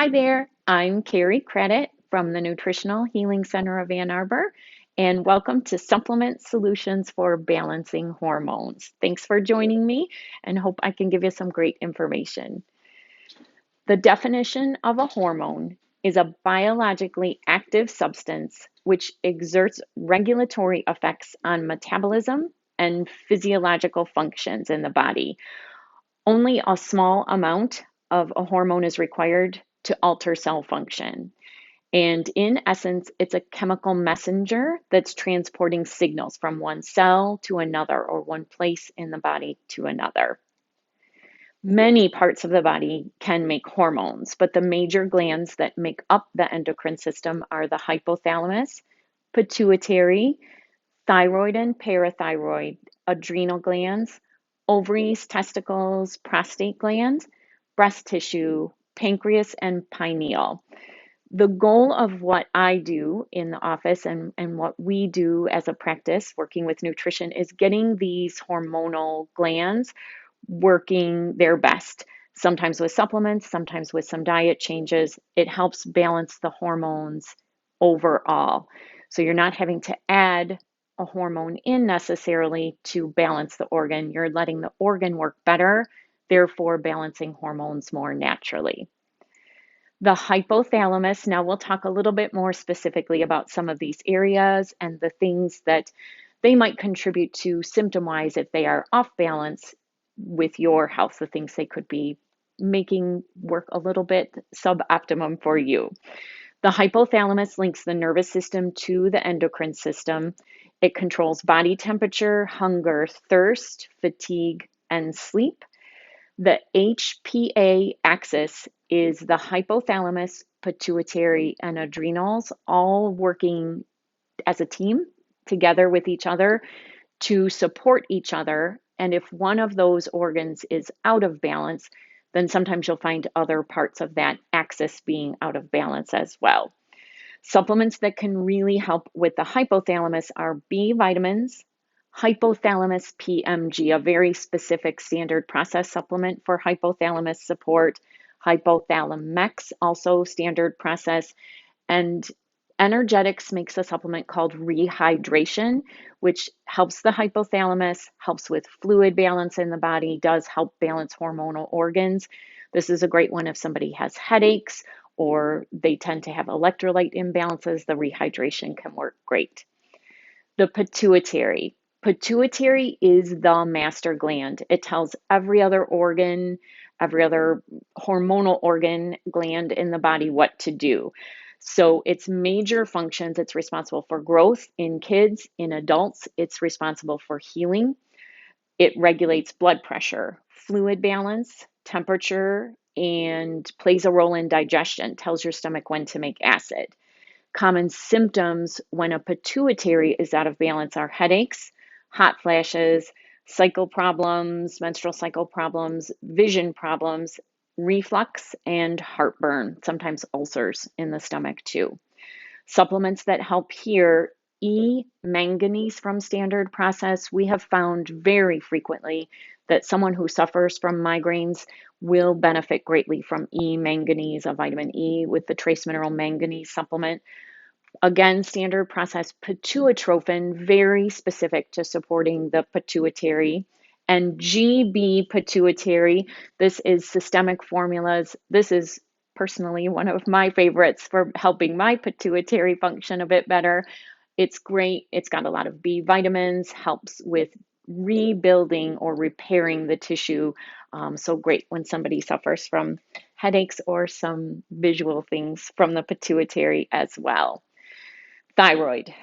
Hi there, I'm Kerry Cradit from the Nutritional Healing Center of Ann Arbor, and welcome to Supplement Solutions for Balancing Hormones. Thanks for joining me, and hope I can give you some great information. The definition of a hormone is a biologically active substance which exerts regulatory effects on metabolism and physiological functions in the body. Only a small amount of a hormone is required to alter cell function. And in essence, it's a chemical messenger that's transporting signals from one cell to another or one place in the body to another. Many parts of the body can make hormones, but the major glands that make up the endocrine system are the hypothalamus, pituitary, thyroid and parathyroid, adrenal glands, ovaries, testicles, prostate gland, breast tissue, pancreas, and pineal. The goal of what I do in the office and what we do as a practice working with nutrition is getting these hormonal glands working their best. Sometimes with supplements, sometimes with some diet changes. It helps balance the hormones overall. So you're not having to add a hormone in necessarily to balance the organ. You're letting the organ work better, therefore balancing hormones more naturally. The hypothalamus, now we'll talk a little bit more specifically about some of these areas and the things that they might contribute to symptom wise if they are off balance with your health, the things they could be making work a little bit suboptimum for you. The hypothalamus links the nervous system to the endocrine system. It controls body temperature, hunger, thirst, fatigue, and sleep. The HPA axis is the hypothalamus, pituitary, and adrenals all working as a team together with each other to support each other. And if one of those organs is out of balance, then sometimes you'll find other parts of that axis being out of balance as well. Supplements that can really help with the hypothalamus are B vitamins, hypothalamus PMG, a very specific standard process supplement for hypothalamus support, hypothalamex, also standard process, and Energetics makes a supplement called rehydration, which helps the hypothalamus, helps with fluid balance in the body, does help balance hormonal organs. This is a great one if somebody has headaches or they tend to have electrolyte imbalances. The rehydration can work great. The pituitary. Pituitary is the master gland. It tells every other organ, every other hormonal organ gland in the body what to do. So its major functions, it's responsible for growth in kids, in adults, it's responsible for healing. It regulates blood pressure, fluid balance, temperature, and plays a role in digestion, tells your stomach when to make acid. Common symptoms when a pituitary is out of balance are headaches, hot flashes, cycle problems, menstrual cycle problems, vision problems, reflux, and heartburn, sometimes ulcers in the stomach too. Supplements that help here, manganese from standard process. We have found very frequently that someone who suffers from migraines will benefit greatly from manganese, a vitamin E with the trace mineral manganese supplement. Again, standard process pituitrophin, very specific to supporting the pituitary. And GB pituitary, this is systemic formulas. This is personally one of my favorites for helping my pituitary function a bit better. It's great. It's got a lot of B vitamins, helps with rebuilding or repairing the tissue. So great when somebody suffers from headaches or some visual things from the pituitary as well. Thyroid.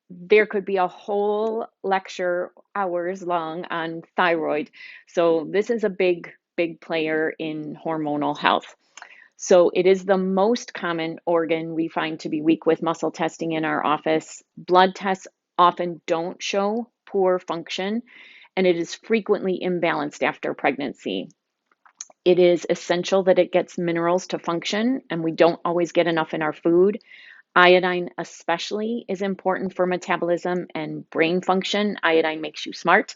There could be a whole lecture, hours long, on thyroid. So, this is a big player in hormonal health. So, it is the most common organ we find to be weak with muscle testing in our office. Blood tests often don't show poor function, and it is frequently imbalanced after pregnancy. It is essential that it gets minerals to function, and we don't always get enough in our food. Iodine, especially, is important for metabolism and brain function. Iodine makes you smart.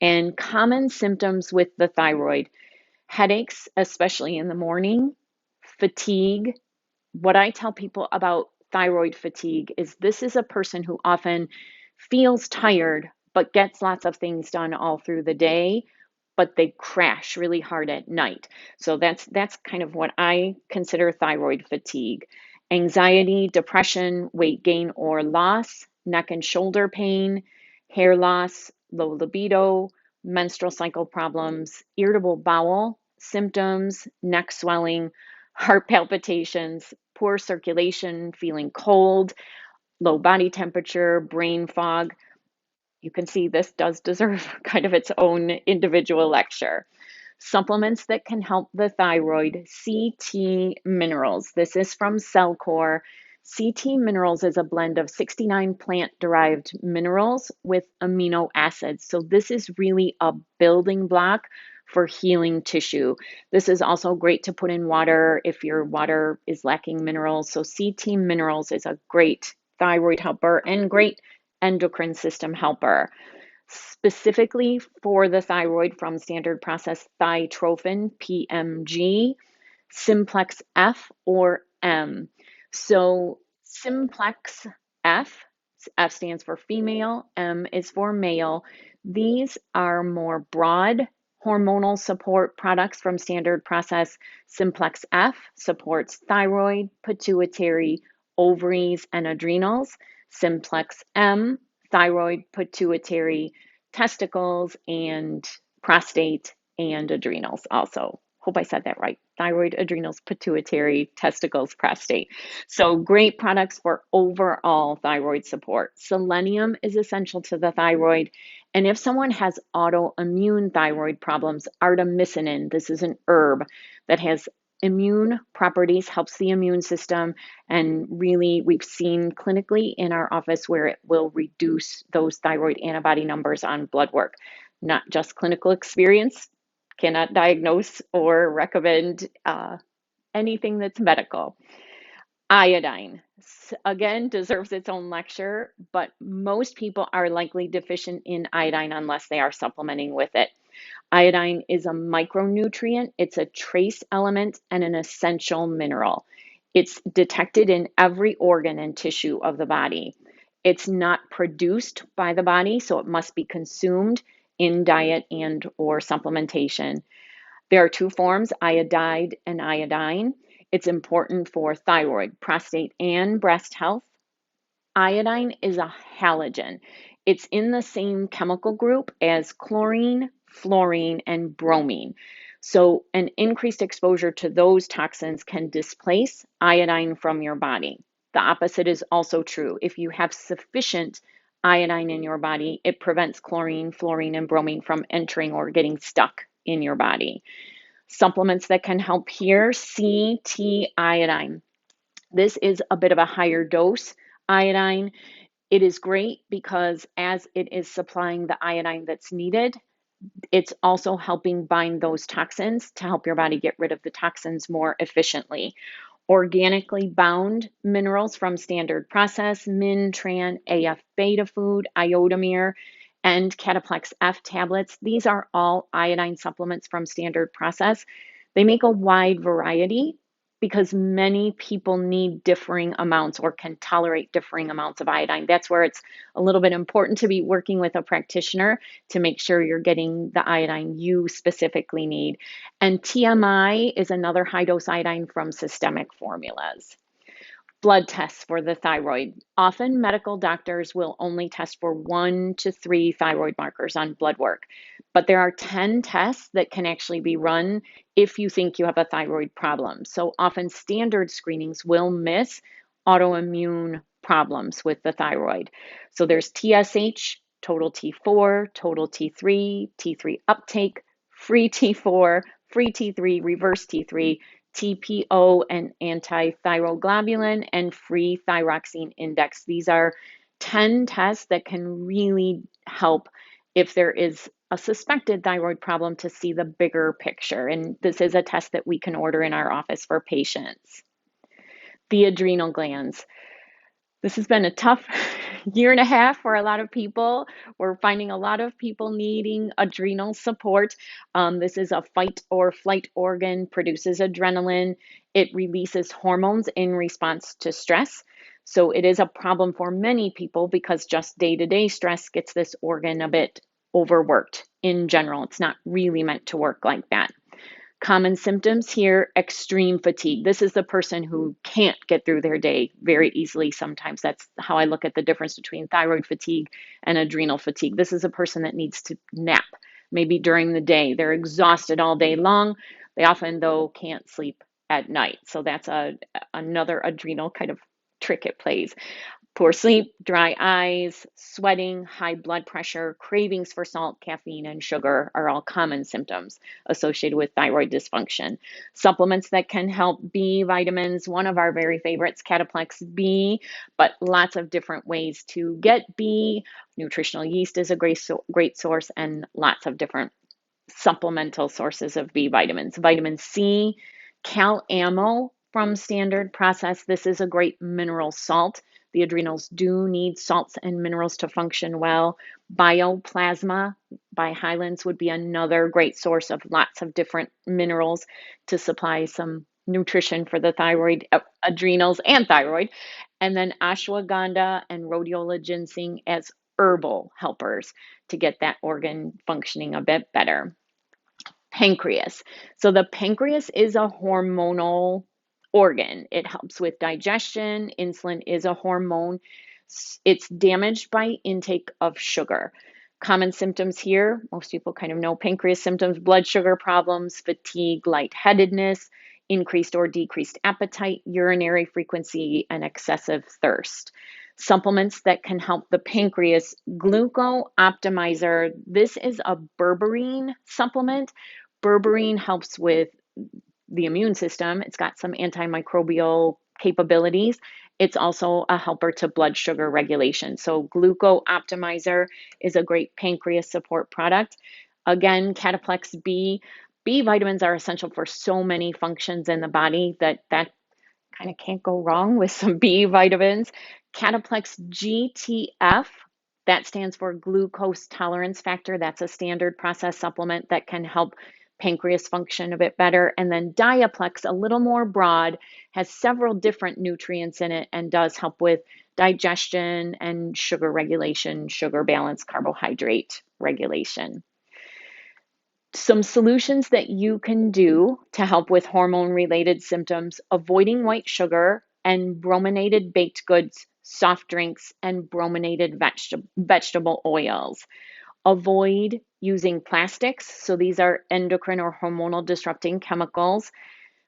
And common symptoms with the thyroid: headaches, especially in the morning, Fatigue. What I tell people about thyroid fatigue is this is a person who often feels tired but gets lots of things done all through the day, but they crash really hard at night. So that's kind of what I consider thyroid fatigue. Anxiety, depression, weight gain or loss, neck and shoulder pain, hair loss, low libido, menstrual cycle problems, irritable bowel symptoms, neck swelling, heart palpitations, poor circulation, feeling cold, low body temperature, brain fog. You can see this does deserve kind of its own individual lecture. Supplements that can help the thyroid, CT minerals. This is from Cellcore. CT minerals is a blend of 69 plant-derived minerals with amino acids. So this is really a building block for healing tissue. This is also great to put in water if your water is lacking minerals. So CT minerals is a great thyroid helper and great endocrine system helper. Specifically for the thyroid from standard process thytrophin, PMG, simplex F or M. So simplex F, F stands for female, M is for male. These are more broad hormonal support products from standard process. Simplex F supports thyroid, pituitary, ovaries, and adrenals. Simplex M, thyroid, pituitary, testicles, and prostate and adrenals also. Hope I said that right. Thyroid, adrenals, pituitary, testicles, prostate. So great products for overall thyroid support. Selenium is essential to the thyroid. And if someone has autoimmune thyroid problems, artemisinin, this is an herb that has immune properties, helps the immune system, and really we've seen clinically in our office where it will reduce those thyroid antibody numbers on blood work. Not just clinical experience, cannot diagnose or recommend anything that's medical. Iodine, again, deserves its own lecture, but most people are likely deficient in iodine unless they are supplementing with it. Iodine is a micronutrient, it's a trace element and an essential mineral. It's detected in every organ and tissue of the body. It's not produced by the body, so it must be consumed in diet and or supplementation. There are two forms, iodide and iodine. It's important for thyroid, prostate, and breast health. Iodine is a halogen. It's in the same chemical group as chlorine, fluorine, and bromine. So, an increased exposure to those toxins can displace iodine from your body. The opposite is also true. If you have sufficient iodine in your body, it prevents chlorine, fluorine, and bromine from entering or getting stuck in your body. Supplements that can help here, CT iodine. This is a bit of a higher dose iodine. It is great because as it is supplying the iodine that's needed, it's also helping bind those toxins to help your body get rid of the toxins more efficiently. Organically bound minerals from standard process, Min, Tran, AF beta food, Iodomir, and Cataplex F tablets. These are all iodine supplements from standard process. They make a wide variety because many people need differing amounts or can tolerate differing amounts of iodine. That's where it's a little bit important to be working with a practitioner to make sure you're getting the iodine you specifically need. And TMI is another high dose iodine from systemic formulas. Blood tests for the thyroid. Often medical doctors will only test for 1 to 3 thyroid markers on blood work, but there are 10 tests that can actually be run if you think you have a thyroid problem. So often standard screenings will miss autoimmune problems with the thyroid. So there's TSH, total T4, total T3, T3 uptake, free T4, free T3, reverse T3, TPO and antithyroglobulin, and free thyroxine index. These are 10 tests that can really help if there is a suspected thyroid problem to see the bigger picture. And this is a test that we can order in our office for patients. The adrenal glands. This has been a tough year and a half for a lot of people. We're finding a lot of people needing adrenal support. This is a fight or flight organ, produces adrenaline. It releases hormones in response to stress. So it is a problem for many people because just day-to-day stress gets this organ a bit overworked in general. It's not really meant to work like that. Common symptoms here, extreme fatigue. This is the person who can't get through their day very easily sometimes. That's how I look at the difference between thyroid fatigue and adrenal fatigue. This is a person that needs to nap, maybe during the day. They're exhausted all day long. They often, though, can't sleep at night. So that's another adrenal kind of trick it plays. Poor sleep, dry eyes, sweating, high blood pressure, cravings for salt, caffeine, and sugar are all common symptoms associated with thyroid dysfunction. Supplements that can help: B vitamins, one of our very favorites, Cataplex B, but lots of different ways to get B. Nutritional yeast is a great source, and lots of different supplemental sources of B vitamins. Vitamin C, CalAmmo from Standard Process. This is a great mineral salt. The adrenals do need salts and minerals to function well. Bioplasma by Highlands would be another great source of lots of different minerals to supply some nutrition for the thyroid, adrenals, and thyroid. And then ashwagandha and rhodiola ginseng as herbal helpers to get that organ functioning a bit better. Pancreas. So the pancreas is a hormonal organ. It helps with digestion. Insulin is a hormone. It's damaged by intake of sugar. Common symptoms here, most people kind of know pancreas symptoms: blood sugar problems, fatigue, lightheadedness, increased or decreased appetite, urinary frequency, and excessive thirst. Supplements that can help the pancreas: Gluco Optimizer. This is a berberine supplement. Berberine helps with the immune system. It's got some antimicrobial capabilities. It's also a helper to blood sugar regulation. So Gluco Optimizer is a great pancreas support product. Again, Cataplex B. B vitamins are essential for so many functions in the body that kind of can't go wrong with some B vitamins. Cataplex GTF, that stands for glucose tolerance factor. That's a standard process supplement that can help pancreas function a bit better. And then Diaplex, a little more broad, has several different nutrients in it and does help with digestion and sugar regulation, sugar balance, carbohydrate regulation. Some solutions that you can do to help with hormone related symptoms: avoiding white sugar and brominated baked goods, soft drinks, and brominated vegetable oils. Avoid using plastics. So these are endocrine or hormonal disrupting chemicals.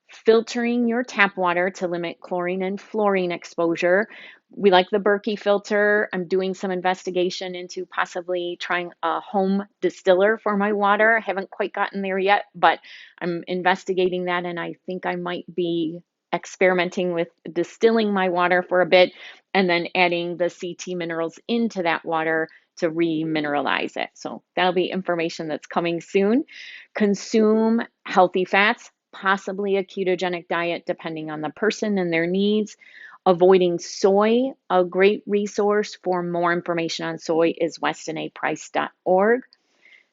Filtering your tap water to limit chlorine and fluorine exposure. We like the Berkey filter. I'm doing some investigation into possibly trying a home distiller for my water. I haven't quite gotten there yet, but I'm investigating that, and I think I might be experimenting with distilling my water for a bit and then adding the CT minerals into that water to remineralize it. So that'll be information that's coming soon. Consume healthy fats, possibly a ketogenic diet depending on the person and their needs. Avoiding soy. A great resource for more information on soy is westonaprice.org.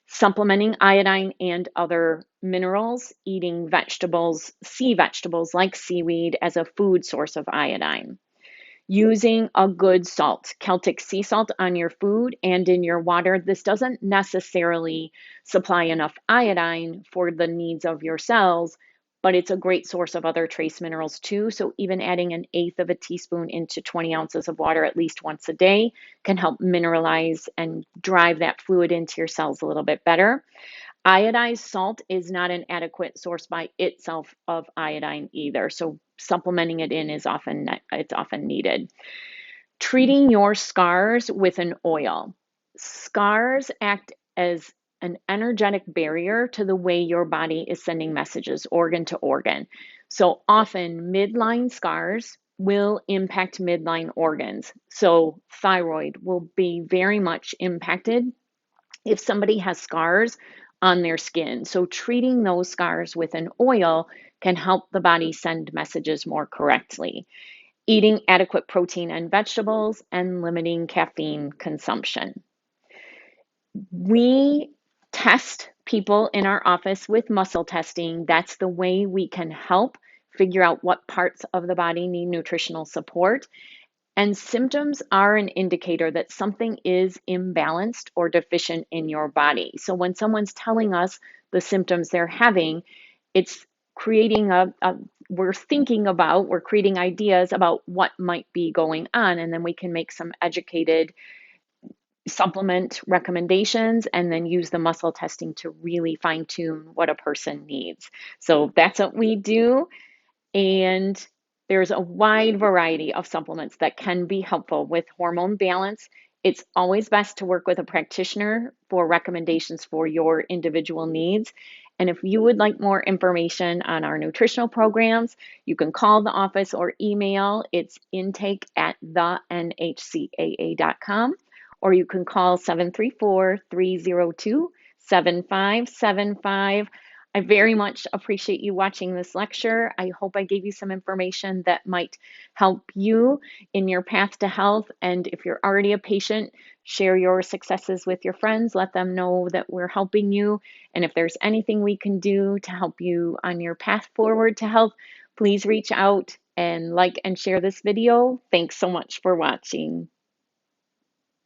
Supplementing iodine and other minerals. Eating vegetables, sea vegetables like seaweed, as a food source of iodine. Using a good salt, Celtic sea salt, on your food and in your water. This doesn't necessarily supply enough iodine for the needs of your cells, but it's a great source of other trace minerals too. So even adding an eighth of a teaspoon into 20 ounces of water at least once a day can help mineralize and drive that fluid into your cells a little bit better. Iodized salt is not an adequate source by itself of iodine either, so supplementing it in is often needed. Treating your scars with an oil. Scars act as an energetic barrier to the way your body is sending messages organ to organ. So often midline scars will impact midline organs. So thyroid will be very much impacted if somebody has scars on their skin. So treating those scars with an oil can help the body send messages more correctly. Eating adequate protein and vegetables, and limiting caffeine consumption. We test people in our office with muscle testing. That's the way we can help figure out what parts of the body need nutritional support. And symptoms are an indicator that something is imbalanced or deficient in your body. So when someone's telling us the symptoms they're having, it's creating we're creating ideas about what might be going on, and then we can make some educated supplement recommendations and then use the muscle testing to really fine tune what a person needs. So that's what we do. And there's a wide variety of supplements that can be helpful with hormone balance. It's always best to work with a practitioner for recommendations for your individual needs. And if you would like more information on our nutritional programs, you can call the office or email. It's intake@thenhcaa.com, or you can call 734-302-7575. I very much appreciate you watching this lecture. I hope I gave you some information that might help you in your path to health. And if you're already a patient, share your successes with your friends. Let them know that we're helping you. And if there's anything we can do to help you on your path forward to health, please reach out and like and share this video. Thanks so much for watching.